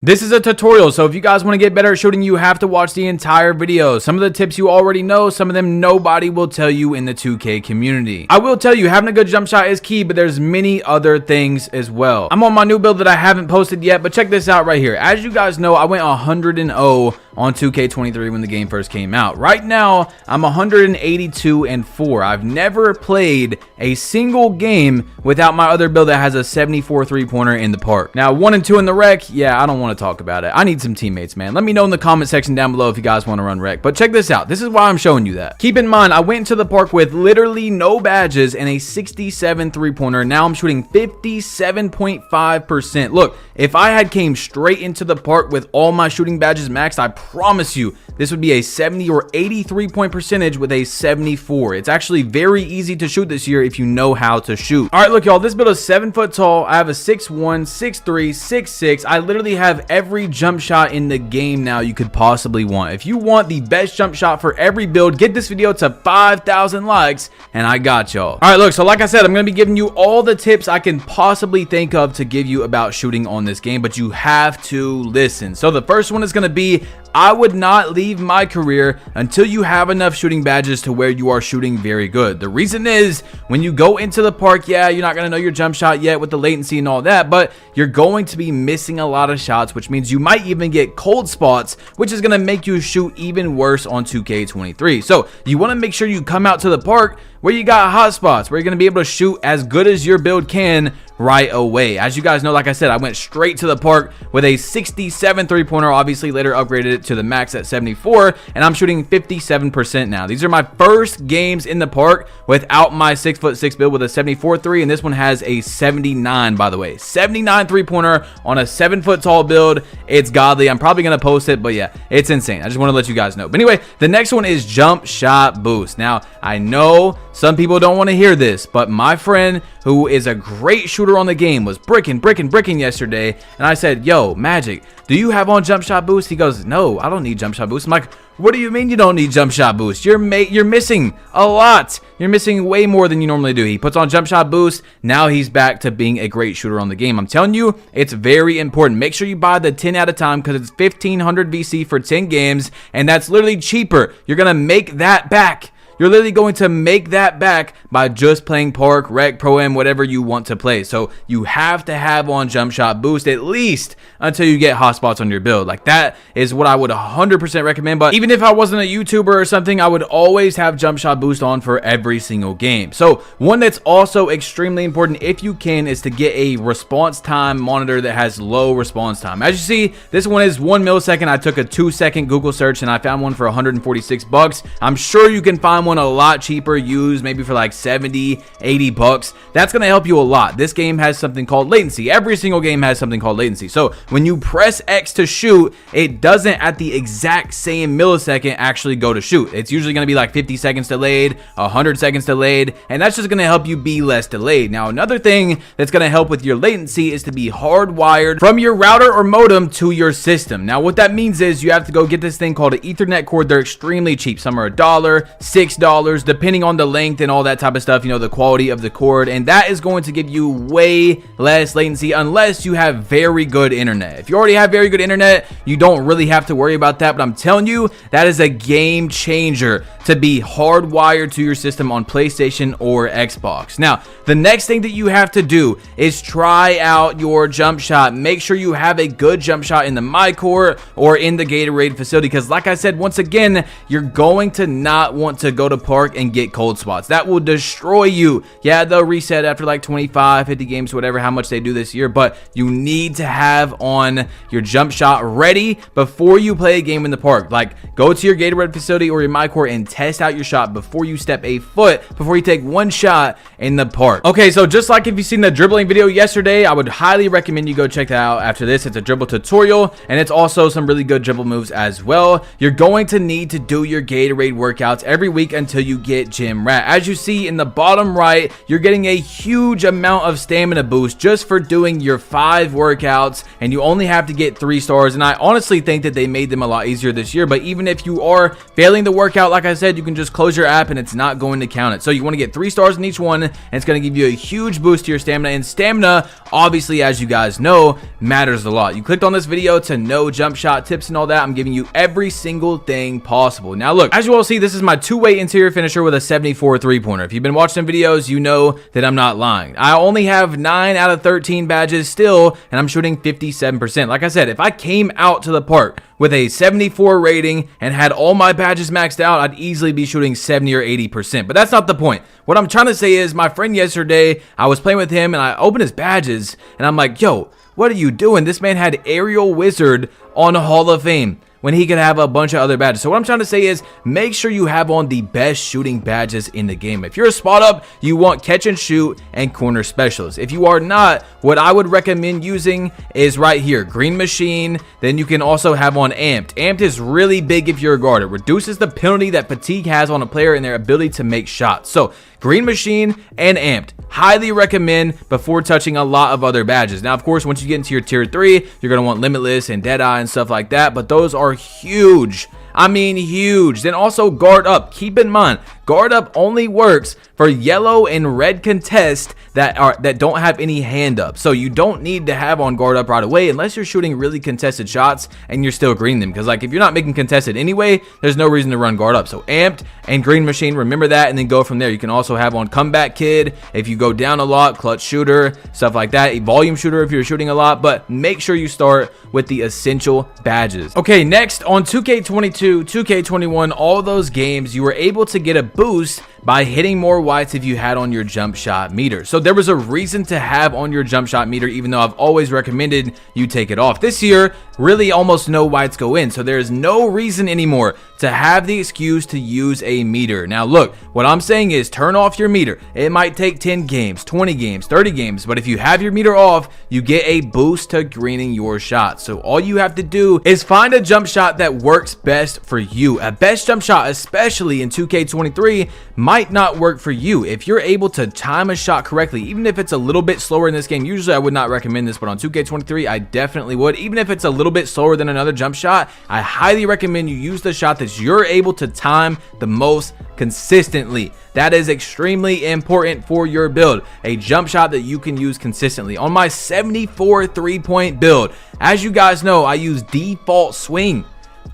This is a tutorial, so if you guys want to get better at shooting, you have to watch the entire video. Some of the tips you already know, some of them nobody will tell you in the 2K community. I will tell you, having a good jump shot is key, but there's many other things as well. I'm on my new build that I haven't posted yet, but check this out right here. As you guys know, I went 100-0 on 2K23 when the game first came out. Right now, I'm 182-4. I've never played a single game without my other build that has a 74 three-pointer in the park. Now, 1 and 2 in the rec, yeah, I don't want to talk about it. I need some teammates, man. Let me know in the comment section down below if you guys want to run rec. But check this out. This is why I'm showing you that. Keep in mind, I went into the park with literally no badges and a 67 three-pointer. Now I'm shooting 57.5%. Look, if I had came straight into the park with all my shooting badges maxed, I promise you this would be a 70 or 83 point percentage with a 74. It's actually very easy to shoot this year if you know how to shoot. All right, look, y'all, this build is 7 foot tall. I have a 6'1", 6'3", 6'6". I literally have every jump shot in the game now you could possibly want. If you want the best jump shot for every build, get this video to 5,000 likes and I got y'all. All right, look, so like I said, I'm going to be giving you all the tips I can possibly think of to give you about shooting on this game, but you have to listen. So the first one is going to be, I would not leave my career until you have enough shooting badges to where you are shooting very good. The reason is, when you go into the park, yeah, you're not going to know your jump shot yet with the latency and all that, but you're going to be missing a lot of shots, which means you might even get cold spots, which is going to make you shoot even worse on 2K23. So you want to make sure you come out to the park where you got hot spots, where you're going to be able to shoot as good as your build can right away. As you guys know, like I said, I went straight to the park with a 67 three-pointer, obviously later upgraded it to the max at 74, and I'm shooting 57% now. These are my first games in the park without my 6'6" build with a 74 three, and this one has a 79, by the way. 79 three-pointer on a 7 foot tall build. It's godly. I'm probably going to post it, but yeah, it's insane. I just want to let you guys know. But anyway, the next one is jump shot boost. Now, I know some people don't want to hear this, but my friend, who is a great shooter on the game, was bricking yesterday, and I said, yo, Magic, do you have on jump shot boost? He goes, no, I don't need jump shot boost. I'm like, what do you mean you don't need jump shot boost? You're missing a lot. You're missing way more than you normally do. He puts on jump shot boost. Now he's back to being a great shooter on the game. I'm telling you, it's very important. Make sure you buy the 10 at a time because it's 1,500 VC for 10 games, and that's literally cheaper. You're going to make that back. You're literally going to make that back by just playing park, rec, pro-am, whatever you want to play. So you have to have on jump shot boost at least until you get hot spots on your build. Like, that is what I would 100% recommend. But even if I wasn't a YouTuber or something, I would always have jump shot boost on for every single game. So one that's also extremely important, if you can, is to get a response time monitor that has low response time. As you see, this one is 1 millisecond. I took a 2-second Google search and I found one for 146 bucks. I'm sure you can find one a lot cheaper, used maybe for like 70, 80 bucks. That's going to help you a lot. This game has something called latency. Every single game has something called latency. So when you press X to shoot, it doesn't at the exact same millisecond actually go to shoot. It's usually going to be like 50 seconds delayed, 100 seconds delayed, and that's just going to help you be less delayed. Now, another thing that's going to help with your latency is to be hardwired from your router or modem to your system. Now, what that means is you have to go get this thing called an Ethernet cord. They're extremely cheap. Some are $1, $6, depending on the length and all that type of stuff, you know, the quality of the cord, and that is going to give you way less latency unless you have very good internet. If you already have very good internet, you don't really have to worry about that, but I'm telling you, that is a game changer to be hardwired to your system on PlayStation or Xbox. Now, the next thing that you have to do is try out your jump shot. Make sure you have a good jump shot in the My Court or in the Gatorade facility, because like I said, once again, you're going to not want to go to park and get cold spots. That will destroy you. Yeah, they'll reset after like 25, 50 games, whatever, how much they do this year, but you need to have on your jump shot ready before you play a game in the park. Like, go to your Gatorade facility or your My Court and test out your shot before you step a foot, before you take one shot in the park. Okay, so just like if you've seen the dribbling video yesterday, I would highly recommend you go check that out after this. It's a dribble tutorial, and it's also some really good dribble moves as well. You're going to need to do your Gatorade workouts every week. until you get Gym Rat. As you see in the bottom right, you're getting a huge amount of stamina boost just for doing your 5 workouts, and you only have to get 3 stars. And I honestly think that they made them a lot easier this year, but even if you are failing the workout, like I said, you can just close your app and it's not going to count it. So you want to get 3 stars in each one, and it's going to give you a huge boost to your stamina. And stamina, obviously, as you guys know, matters a lot. You clicked on this video to know jump shot tips and all that. I'm giving you every single thing possible. Now look, as you all see, this is my 2-way interior finisher with a 74 3-pointer. If you've been watching videos, you know that I'm not lying. I only have 9 out of 13 badges still, and I'm shooting 57%. Like I said, if I came out to the park with a 74 rating and had all my badges maxed out, I'd easily be shooting 70 or 80%. But that's not the point. What I'm trying to say is, my friend yesterday, I was playing with him and I opened his badges and I'm like, yo, what are you doing? This man had Aerial Wizard on Hall of Fame when he could have a bunch of other badges. So what I'm trying to say is, make sure you have on the best shooting badges in the game. If you're a spot up, you want catch and shoot and corner specialist. If you are not, what I would recommend using is right here, Green Machine. Then you can also have on Amped. Amped is really big if you're a guard. It reduces the penalty that fatigue has on a player and their ability to make shots. So Green Machine and Amped, highly recommend before touching a lot of other badges. Now, of course, once you get into your tier 3, you're going to want Limitless and Deadeye and stuff like that, but those are huge. I mean huge. Then also guard up. Keep in mind, guard up only works for yellow and red contests that don't have any hand up. So you don't need to have on guard up right away unless you're shooting really contested shots and you're still greening them. Because like if you're not making contested anyway, there's no reason to run guard up. So Amped and Green Machine, remember that, and then go from there. You can also have on Comeback Kid if you go down a lot, Clutch Shooter, stuff like that, a Volume Shooter if you're shooting a lot, but make sure you start with the essential badges. Okay, next on 2K22, 2K21, all those games, you were able to get a boost by hitting more whites if you had on your jump shot meter. So there was a reason to have on your jump shot meter, even though I've always recommended you take it off. This year, really almost no whites go in, so there is no reason anymore to have the excuse to use a meter. Now look, what I'm saying is turn off your meter. It might take 10 games, 20 games, 30 games, but if you have your meter off, you get a boost to greening your shots. So all you have to do is find a jump shot that works best for you. A best jump shot, especially in 2K23, might not work for you. If you're able to time a shot correctly, even if it's a little bit slower in this game, usually I would not recommend this, but on 2K23 I definitely would. Even if it's a little bit slower than another jump shot, I highly recommend you use the shot that you're able to time the most consistently. That is extremely important for your build. A jump shot that you can use consistently. On my 74 3-point build, as you guys know, I use default swing.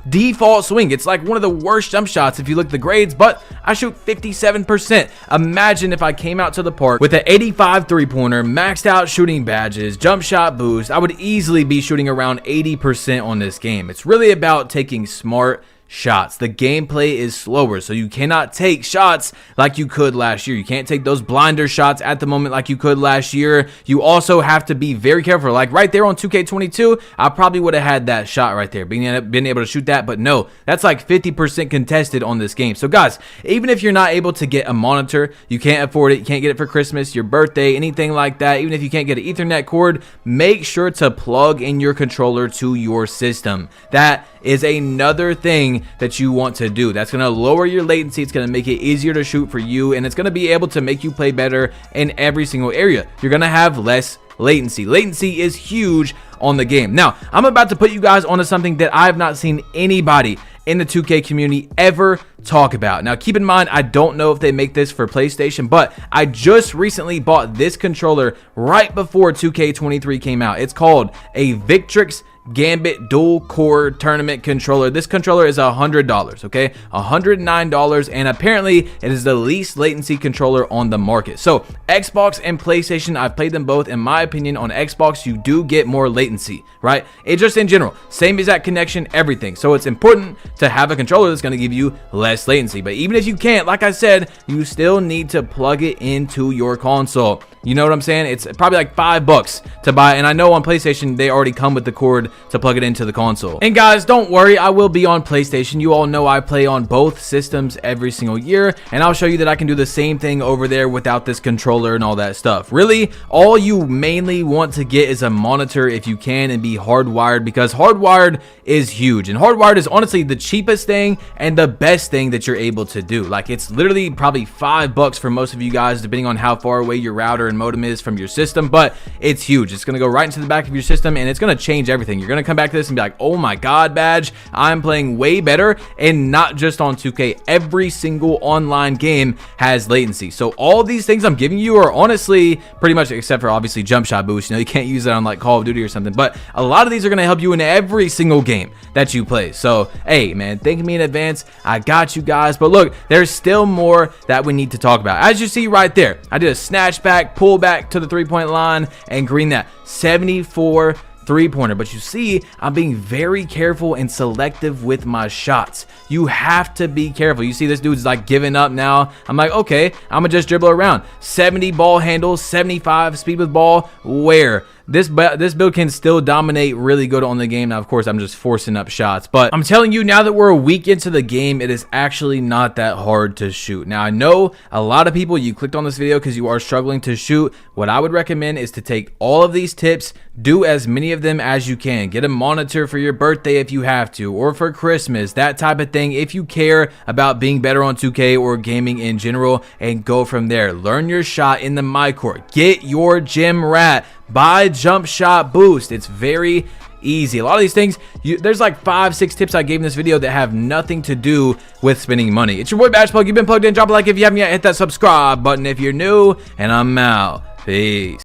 Default swing. It's like one of the worst jump shots if you look at the grades, but I shoot 57%. Imagine if I came out to the park with an 85 3-pointer, maxed out shooting badges, jump shot boost. I would easily be shooting around 80% on this game. It's really about taking smart shots. The gameplay is slower, so you cannot take shots like you could last year. You can't take those blinder shots at the moment like you could last year. You also have to be very careful. Like right there on 2K22, I probably would have had that shot right there, been able to shoot that, but no, that's like 50% contested on this game. So guys, even if you're not able to get a monitor, you can't afford it, you can't get it for Christmas, your birthday, anything like that, even if you can't get an Ethernet cord, make sure to plug in your controller to your system. That is another thing that you want to do. That's going to lower your latency. It's going to make it easier to shoot for you, and it's going to be able to make you play better in every single area. You're going to have less latency. Latency is huge on the game. Now, I'm about to put you guys onto something that I have not seen anybody in the 2K community ever talk about. Now, keep in mind, I don't know if they make this for PlayStation, but I just recently bought this controller right before 2K23 came out. It's called a Victrix Gambit dual core tournament controller. This controller is $100, okay? $109, and apparently it is the least latency controller on the market. So Xbox and PlayStation, I've played them both. In my opinion, on Xbox you do get more latency, right? It just in general, same exact connection, everything. So it's important to have a controller that's going to give you less latency. But even if you can't, like I said, you still need to plug it into your console. You know what I'm saying? It's probably like $5 to buy, and I know on PlayStation they already come with the cord to plug it into the console. And guys, don't worry, I will be on PlayStation. You all know I play on both systems every single year, and I'll show you that I can do the same thing over there without this controller and all that stuff. Really, all you mainly want to get is a monitor if you can, and be hardwired, because hardwired is huge, and hardwired is honestly the cheapest thing and the best thing that you're able to do. Like, it's literally probably $5 for most of you guys, depending on how far away your router and modem is from your system, but it's huge. It's going to go right into the back of your system, and it's going to change everything. You're going to come back to this and be like, oh my god, Badge, I'm playing way better. And not just on 2K, every single online game has latency. So all these things I'm giving you are honestly pretty much, except for obviously jump shot boost, you know, you can't use that on like Call of Duty or something, but a lot of these are going to help you in every single game that you play. So hey man, thank me in advance, I got you guys. But look, there's still more that we need to talk about. As you see right there, I did a snatch back, pull back to the 3-point line, and green that 74 3-pointer. But you see, I'm being very careful and selective with my shots. You have to be careful. You see this dude's like giving up now. I'm like, okay, I'm gonna just dribble around. 70 ball handles, 75 speed with ball. Where this build can still dominate really good on the game. Now, of course, I'm just forcing up shots, but I'm telling you, now that we're a week into the game, it is actually not that hard to shoot. Now, I know a lot of people, you clicked on this video because you are struggling to shoot. What I would recommend is to take all of these tips, do as many of them as you can. Get a monitor for your birthday if you have to, or for Christmas, that type of thing, if you care about being better on 2K or gaming in general, and go from there. Learn your shot in the my court. Get your gym rat. Buy jump shot boost. It's very easy. A lot of these things, there's like 5-6 tips I gave in this video that have nothing to do with spending money. It's your boy Badge Plug. You've been plugged in. Drop a like if you haven't yet. Hit that subscribe button if you're new, and I'm out. Peace.